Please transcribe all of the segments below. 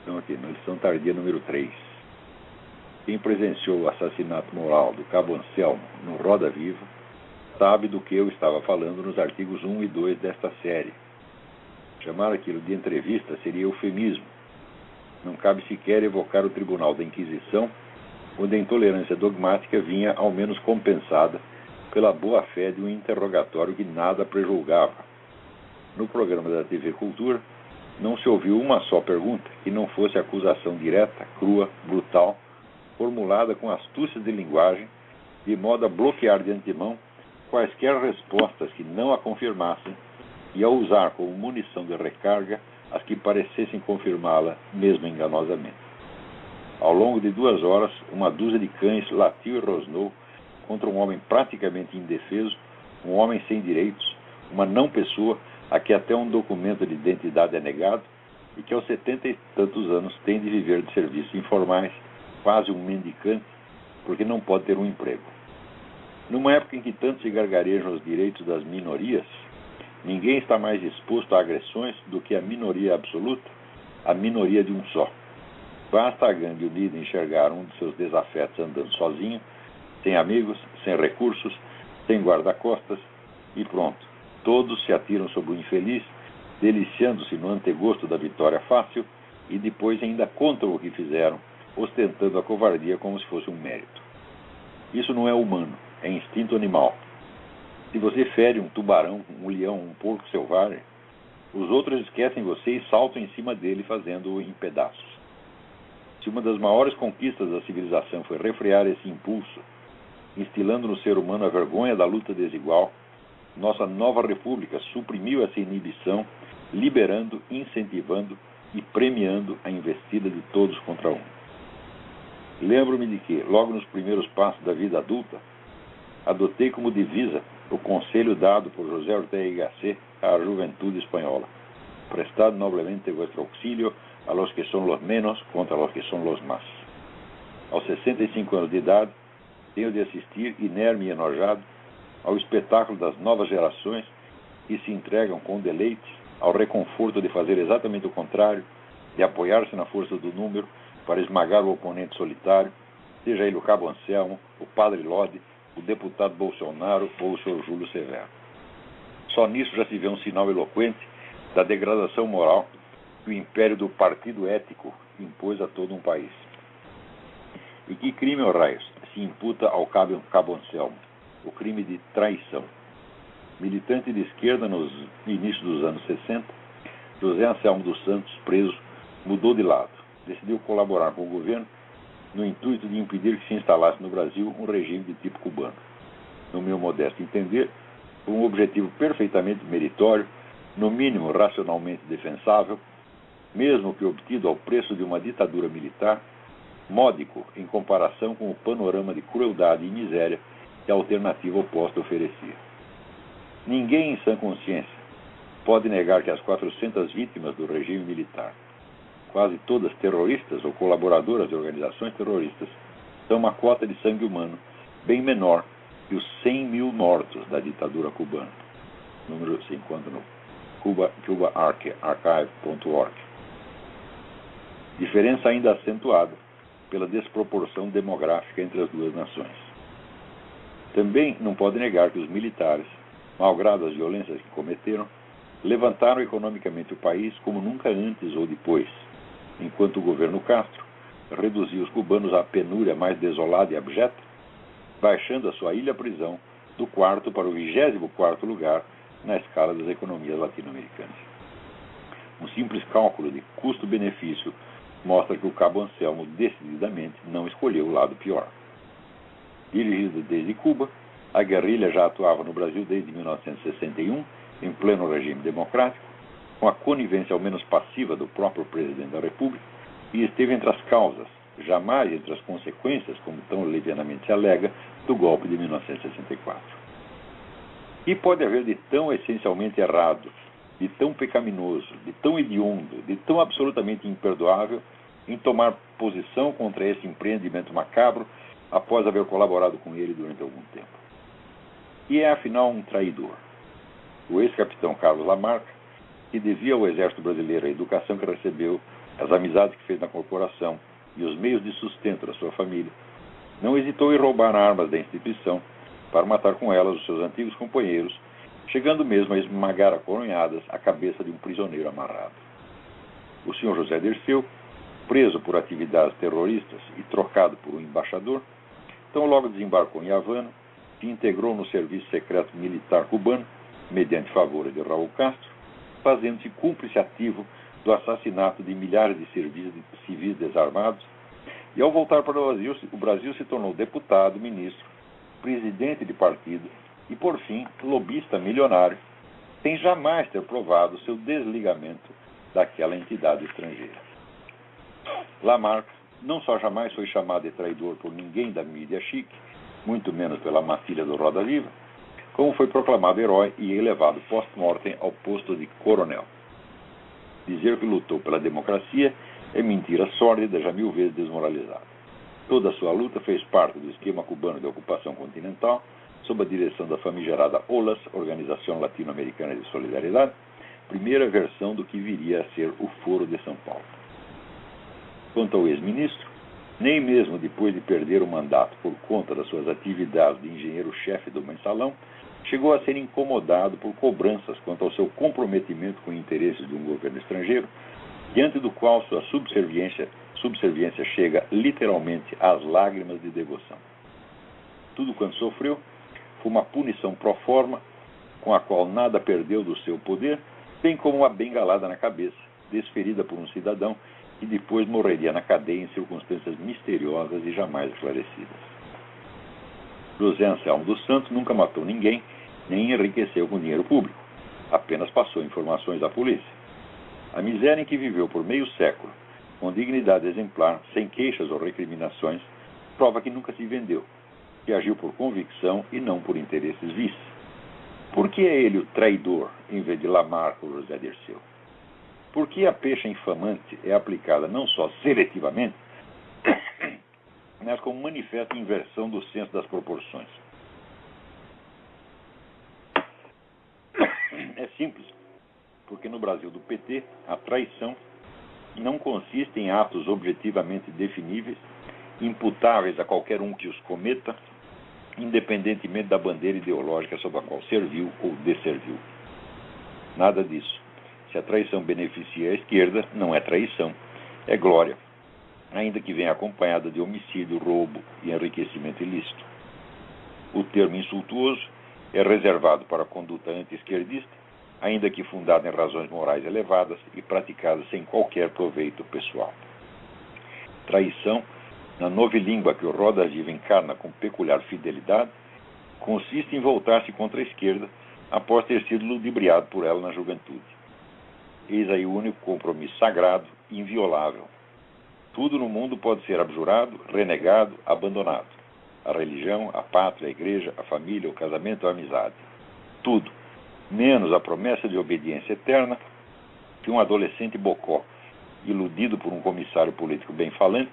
Então, aqui, na lição tardia número 3. Quem presenciou o assassinato moral do Cabo Anselmo no Roda Viva sabe do que eu estava falando nos artigos 1 e 2 desta série. Chamar aquilo de entrevista seria eufemismo. Não cabe sequer evocar o Tribunal da Inquisição, onde a intolerância dogmática vinha ao menos compensada pela boa-fé de um interrogatório que nada prejulgava. No programa da TV Cultura, não se ouviu uma só pergunta que não fosse acusação direta, crua, brutal, formulada com astúcia de linguagem, de modo a bloquear de antemão quaisquer respostas que não a confirmassem e a usar como munição de recarga as que parecessem confirmá-la, mesmo enganosamente. Ao longo de 2 horas, uma dúzia de cães latiu e rosnou contra um homem praticamente indefeso, um homem sem direitos, uma não-pessoa a que até um documento de identidade é negado e que aos 70 e tantos anos tem de viver de serviços informais, quase um mendicante, porque não pode ter um emprego. Numa época em que tanto se gargarejam os direitos das minorias, ninguém está mais exposto a agressões do que a minoria absoluta, a minoria de um só. Basta a gangue unida enxergar um de seus desafetos andando sozinho, sem amigos, sem recursos, sem guarda-costas, e pronto. Todos se atiram sobre o infeliz, deliciando-se no antegosto da vitória fácil e depois ainda contam o que fizeram, ostentando a covardia como se fosse um mérito. Isso não é humano, é instinto animal. Se você fere um tubarão, um leão, um porco selvagem, os outros esquecem você e saltam em cima dele, fazendo-o em pedaços. Se uma das maiores conquistas da civilização foi refrear esse impulso, instilando no ser humano a vergonha da luta desigual, nossa nova república suprimiu essa inibição, liberando, incentivando e premiando a investida de todos contra um. Lembro-me de que, logo nos primeiros passos da vida adulta, adotei como divisa o conselho dado por José Ortega y Gasset à juventude espanhola: prestad noblemente vuestro auxilio a los que son los menos contra los que son los más. Aos 65 anos de idade, tenho de assistir, inerme e enojado, ao espetáculo das novas gerações que se entregam com deleite ao reconforto de fazer exatamente o contrário, de apoiar-se na força do número para esmagar o oponente solitário, seja ele o Cabo Anselmo, o Padre Lodi, o deputado Bolsonaro ou o Sr. Júlio Severo. Só nisso já se vê um sinal eloquente da degradação moral que o império do partido ético impôs a todo um país. E que crime, ó raios, se imputa ao Cabo Anselmo? O crime de traição. Militante de esquerda nos inícios dos anos 60, José Anselmo dos Santos, preso, mudou de lado. Decidiu colaborar com o governo no intuito de impedir que se instalasse no Brasil um regime de tipo cubano. No meu modesto entender, por um objetivo perfeitamente meritório, no mínimo racionalmente defensável, mesmo que obtido ao preço de uma ditadura militar, módico em comparação com o panorama de crueldade e miséria que a alternativa oposta oferecia. Ninguém em sã consciência pode negar que as 400 vítimas do regime militar, quase todas terroristas ou colaboradoras de organizações terroristas, são uma cota de sangue humano bem menor que os 100 mil mortos da ditadura cubana. Número se encontra no cubaarchive.org. Diferença ainda acentuada pela desproporção demográfica entre as duas nações. Também não pode negar que os militares, malgrado as violências que cometeram, levantaram economicamente o país como nunca antes ou depois, enquanto o governo Castro reduziu os cubanos à penúria mais desolada e abjeta, baixando a sua ilha-prisão do 4º para o 24º lugar na escala das economias latino-americanas. Um simples cálculo de custo-benefício mostra que o Cabo Anselmo decididamente não escolheu o lado pior. Dirigida desde Cuba, a guerrilha já atuava no Brasil desde 1961, em pleno regime democrático, com a conivência ao menos passiva do próprio presidente da República, e esteve entre as causas, jamais entre as consequências, como tão levianamente se alega, do golpe de 1964. E pode haver de tão essencialmente errado, de tão pecaminoso, de tão hediondo, de tão absolutamente imperdoável em tomar posição contra esse empreendimento macabro após haver colaborado com ele durante algum tempo? E é, afinal, um traidor. O ex-capitão Carlos Lamarck, que devia ao Exército Brasileiro a educação que recebeu as amizades que fez na corporação e os meios de sustento da sua família, não hesitou em roubar armas da instituição para matar com elas os seus antigos companheiros, chegando mesmo a esmagar a coronhadas a cabeça de um prisioneiro amarrado. O Sr. José Dirceu, preso por atividades terroristas e trocado por um embaixador, tão logo desembarcou em Havana, se integrou no serviço secreto militar cubano, mediante favor de Raul Castro, fazendo-se cúmplice ativo do assassinato de milhares de civis desarmados, e ao voltar para o Brasil se tornou deputado, ministro, presidente de partido e, por fim, lobista milionário, sem jamais ter provado seu desligamento daquela entidade estrangeira. Lamarck não só jamais foi chamado de traidor por ninguém da mídia chique, muito menos pela matilha do Roda Viva, como foi proclamado herói e elevado post-mortem ao posto de coronel. Dizer que lutou pela democracia é mentira sórdida, já 1000 vezes desmoralizada. Toda a sua luta fez parte do esquema cubano de ocupação continental, sob a direção da famigerada OLAS, Organização Latino-Americana de Solidariedade, primeira versão do que viria a ser o Foro de São Paulo. Quanto ao ex-ministro, nem mesmo depois de perder o mandato por conta das suas atividades de engenheiro-chefe do mensalão, chegou a ser incomodado por cobranças quanto ao seu comprometimento com interesses de um governo estrangeiro, diante do qual sua subserviência chega literalmente às lágrimas de devoção. Tudo quanto sofreu foi uma punição pro forma, com a qual nada perdeu do seu poder, bem como uma bengalada na cabeça, desferida por um cidadão que depois morreria na cadeia em circunstâncias misteriosas e jamais esclarecidas. José Anselmo dos Santos nunca matou ninguém, nem enriqueceu com dinheiro público. Apenas passou informações à polícia. A miséria em que viveu por meio século, com dignidade exemplar, sem queixas ou recriminações, prova que nunca se vendeu, que agiu por convicção e não por interesses vis. Por que é ele o traidor, em vez de Lamarck ou José Dirceu? Por que a pecha infamante é aplicada não só seletivamente, mas como manifesta inversão do senso das proporções? É simples, porque no Brasil do PT, a traição não consiste em atos objetivamente definíveis, imputáveis a qualquer um que os cometa, independentemente da bandeira ideológica sob a qual serviu ou desserviu. Nada disso. Se a traição beneficia a esquerda, não é traição, é glória, ainda que venha acompanhada de homicídio, roubo e enriquecimento ilícito. O termo insultuoso é reservado para a conduta anti-esquerdista, ainda que fundada em razões morais elevadas e praticada sem qualquer proveito pessoal. Traição, na novilíngua que o Roda Viva encarna com peculiar fidelidade, consiste em voltar-se contra a esquerda após ter sido ludibriado por ela na juventude. Eis aí o único compromisso sagrado e inviolável. Tudo no mundo pode ser abjurado, renegado, abandonado. A religião, a pátria, a igreja, a família, o casamento, a amizade. Tudo, menos a promessa de obediência eterna que um adolescente bocó, iludido por um comissário político bem-falante,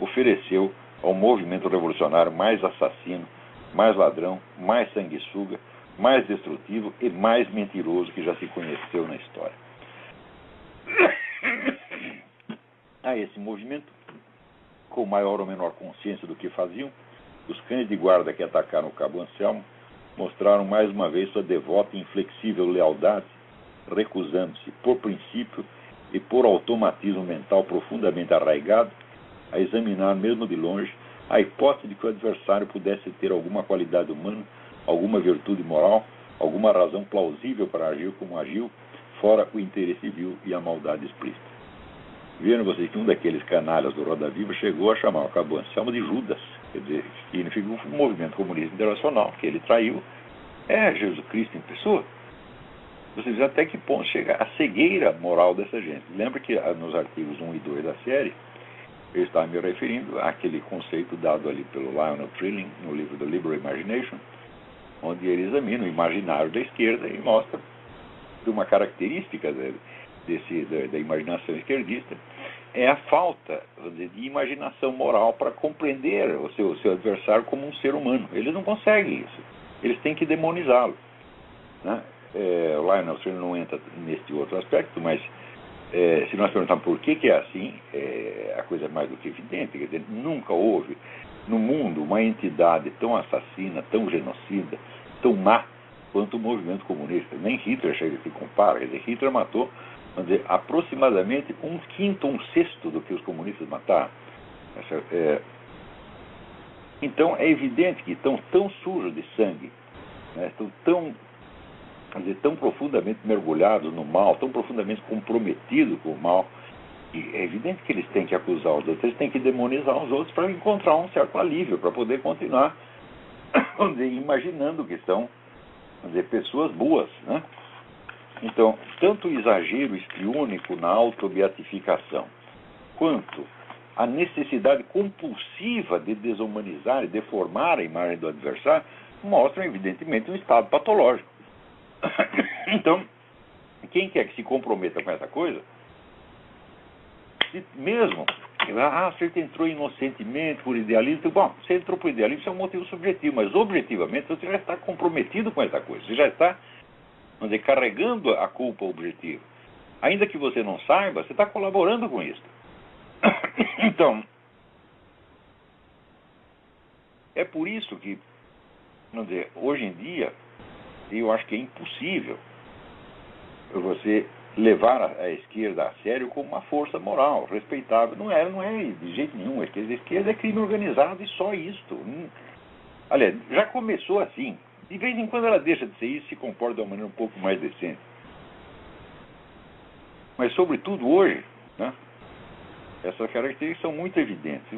ofereceu ao movimento revolucionário mais assassino, mais ladrão, mais sanguessuga, mais destrutivo e mais mentiroso que já se conheceu na história. A esse movimento, com maior ou menor consciência do que faziam, os cães de guarda que atacaram o Cabo Anselmo mostraram mais uma vez sua devota e inflexível lealdade, recusando-se, por princípio e por automatismo mental profundamente arraigado, a examinar mesmo de longe a hipótese de que o adversário pudesse ter alguma qualidade humana, alguma virtude moral, alguma razão plausível para agir como agiu, fora o interesse vil e a maldade explícita. Viram vocês que um daqueles canalhas do Roda Viva chegou a chamar o Cabo Anselmo de Judas, quer dizer, significa o movimento comunista internacional, que ele traiu, é Jesus Cristo em pessoa. Vocês veem até que ponto chega a cegueira moral dessa gente. Lembra que nos artigos 1 e 2 da série, eu estava me referindo àquele conceito dado ali pelo Lionel Trilling, no livro The Liberal Imagination, onde ele examina o imaginário da esquerda e mostra que uma característica da imaginação esquerdista é a falta de imaginação moral para compreender o seu adversário como um ser humano. Eles não conseguem isso. Eles têm que demonizá-lo, né? O Lionel Trilling não entra neste outro aspecto, mas Se nós perguntarmos por que é assim, a coisa é mais do que evidente. Quer dizer, nunca houve no mundo uma entidade tão assassina, tão genocida, tão má quanto o movimento comunista. Nem Hitler chega a se compara. Quer dizer, Hitler matou, vamos dizer, aproximadamente 1/5, 1/6 do que os comunistas mataram. Então é evidente que estão tão sujos de sangue, né, estão tão profundamente mergulhados no mal, tão profundamente comprometidos com o mal, e é evidente que eles têm que acusar os outros, eles têm que demonizar os outros para encontrar um certo alívio, para poder continuar, vamos dizer, imaginando que são, vamos dizer, pessoas boas, né? Então, tanto o exagero estriônico na autobeatificação, quanto a necessidade compulsiva de desumanizar e deformar a imagem do adversário mostram, evidentemente, um estado patológico. Então, quem quer que se comprometa com essa coisa, mesmo, você entrou inocentemente por idealismo, bom, você entrou por idealismo, isso é um motivo subjetivo, mas objetivamente você já está comprometido com essa coisa, você já está, vamos dizer, carregando a culpa objetiva. Ainda que você não saiba, você está colaborando com isso. Então, é por isso que, vamos dizer, hoje em dia, eu acho que é impossível você levar a esquerda a sério como uma força moral, respeitável. Não é de jeito nenhum. A esquerda é crime organizado e só isto. Aliás, já começou assim. De vez em quando ela deixa de ser isso e se comporta de uma maneira um pouco mais decente. Mas, sobretudo hoje, né, essas características são muito evidentes.